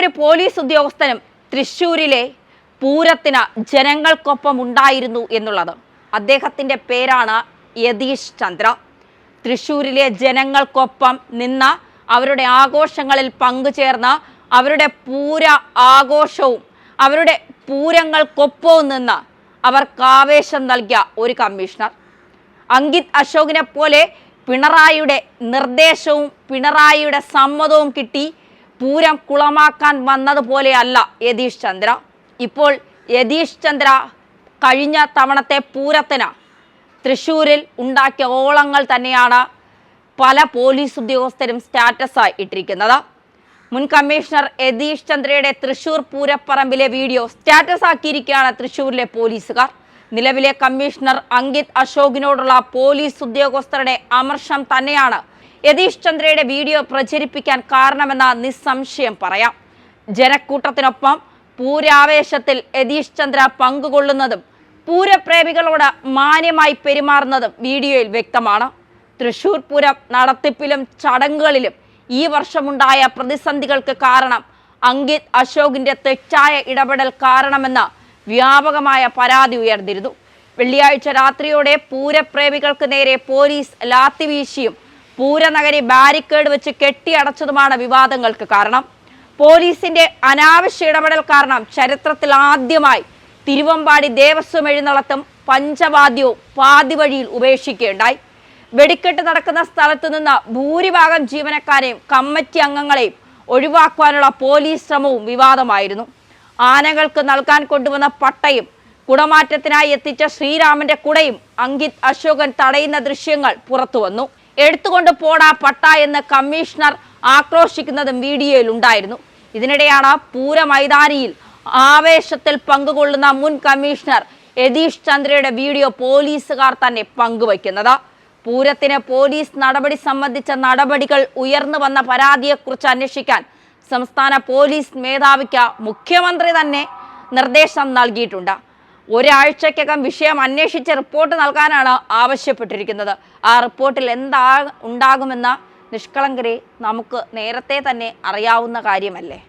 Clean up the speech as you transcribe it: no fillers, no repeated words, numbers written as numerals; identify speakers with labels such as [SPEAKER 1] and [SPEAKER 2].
[SPEAKER 1] ഒരു പോലീസ് ഉദ്യോഗസ്ഥനും തൃശ്ശൂരിലെ പൂരത്തിന് ജനങ്ങൾക്കൊപ്പം ഉണ്ടായിരുന്നു എന്നുള്ളത്. അദ്ദേഹത്തിൻ്റെ പേരാണ് യതീഷ് ചന്ദ്ര. തൃശ്ശൂരിലെ ജനങ്ങൾക്കൊപ്പം നിന്ന് അവരുടെ ആഘോഷങ്ങളിൽ പങ്കുചേർന്ന് അവരുടെ പൂര ആഘോഷവും അവരുടെ പൂരങ്ങൾക്കൊപ്പവും നിന്ന് അവർക്ക് ആവേശം നൽകിയ ഒരു കമ്മീഷണർ. അങ്കിത് അശോകിനെ പോലെ പിണറായിയുടെ നിർദ്ദേശവും പിണറായിയുടെ സമ്മതവും കിട്ടി പൂരം കുളമാക്കാൻ വന്നതുപോലെയല്ല യതീഷ് ചന്ദ്ര. ഇപ്പോൾ യതീഷ് ചന്ദ്ര കഴിഞ്ഞ തവണത്തെ പൂരത്തിന് തൃശ്ശൂരിൽ ഉണ്ടാക്കിയ ഓളങ്ങൾ തന്നെയാണ് പല പോലീസ് ഉദ്യോഗസ്ഥരും സ്റ്റാറ്റസായി ഇട്ടിരിക്കുന്നത്. മുൻ കമ്മീഷണർ യതീഷ് ചന്ദ്രയുടെ തൃശ്ശൂർ പൂരപ്പറമ്പിലെ വീഡിയോ സ്റ്റാറ്റസ് ആക്കിയിരിക്കുകയാണ് തൃശ്ശൂരിലെ പോലീസുകാർ. നിലവിലെ കമ്മീഷണർ അങ്കിത് അശോകിനോടുള്ള പോലീസ് ഉദ്യോഗസ്ഥരുടെ അമർഷം തന്നെയാണ് യതീഷ് ചന്ദ്രയുടെ വീഡിയോ പ്രചരിപ്പിക്കാൻ കാരണമെന്ന് നിസ്സംശയം പറയാം. ജനക്കൂട്ടത്തിനൊപ്പം പൂരാവേശത്തിൽ യതീഷ് ചന്ദ്ര പങ്കുകൊള്ളുന്നതും പൂരപ്രേമികളോട് മാന്യമായി പെരുമാറുന്നതും വീഡിയോയിൽ വ്യക്തമാണ്. തൃശ്ശൂർ പൂരം നടത്തിപ്പിലും ചടങ്ങുകളിലും ഈ വർഷമുണ്ടായ പ്രതിസന്ധികൾക്ക് കാരണം അങ്കിത് അശോകിന്റെ തെറ്റായ ഇടപെടൽ കാരണമെന്ന് വ്യാപകമായ പരാതി ഉയർന്നിരുന്നു. വെള്ളിയാഴ്ച രാത്രിയോടെ പൂരപ്രേമികൾക്ക് നേരെ പോലീസ് ലാത്തി വീശിയും പൂരനഗരി ബാരിക്കേഡ് വെച്ച് കെട്ടിയടച്ചതുമാണ് വിവാദങ്ങൾക്ക് കാരണം. പോലീസിന്റെ അനാവശ്യ ഇടപെടൽ കാരണം ചരിത്രത്തിൽ ആദ്യമായി തിരുവമ്പാടി ദേവസ്വം എഴുന്നള്ളത്തും പഞ്ചവാദ്യവും പാതി വഴിയിൽ ഉപേക്ഷിക്കുകയുണ്ടായി. വെടിക്കെട്ട് നടക്കുന്ന സ്ഥലത്തു നിന്ന് ഭൂരിഭാഗം ജീവനക്കാരെയും കമ്മിറ്റി അംഗങ്ങളെയും ഒഴിവാക്കുവാനുള്ള പോലീസ് ശ്രമവും വിവാദമായിരുന്നു. ആനകൾക്ക് നൽകാൻ കൊണ്ടുവന്ന പട്ടയും കുടമാറ്റത്തിനായി എത്തിച്ച ശ്രീരാമന്റെ കുടയും അങ്കിത് അശോകൻ തടയുന്ന ദൃശ്യങ്ങൾ പുറത്തു വന്നു. എടുത്തുകൊണ്ട് പോടാ പട്ട എന്ന് കമ്മീഷണർ ആക്രോശിക്കുന്നതും വീഡിയോയിൽ ഉണ്ടായിരുന്നു. ഇതിനിടെയാണ് പൂരമൈതാനിയിൽ ആവേശത്തിൽ പങ്കുകൊള്ളുന്ന മുൻ കമ്മീഷണർ യതീഷ് ചന്ദ്രയുടെ വീഡിയോ പോലീസുകാർ തന്നെ പങ്കുവയ്ക്കുന്നത്. പൂരത്തിന് പോലീസ് നടപടി സംബന്ധിച്ച നടപടികൾ ഉയർന്നു വന്ന പരാതിയെക്കുറിച്ച് അന്വേഷിക്കാൻ സംസ്ഥാന പോലീസ് മേധാവിക്ക് മുഖ്യമന്ത്രി തന്നെ നിർദ്ദേശം നൽകിയിട്ടുണ്ട്. ഒരാഴ്ചക്കകം വിഷയം അന്വേഷിച്ച് റിപ്പോർട്ട് നൽകാനാണ് ആവശ്യപ്പെട്ടിരിക്കുന്നത്. ആ റിപ്പോർട്ടിൽ ഉണ്ടാകുമെന്ന നിഷ്കളങ്കരെ നമുക്ക് നേരത്തെ തന്നെ അറിയാവുന്ന കാര്യമല്ലേ.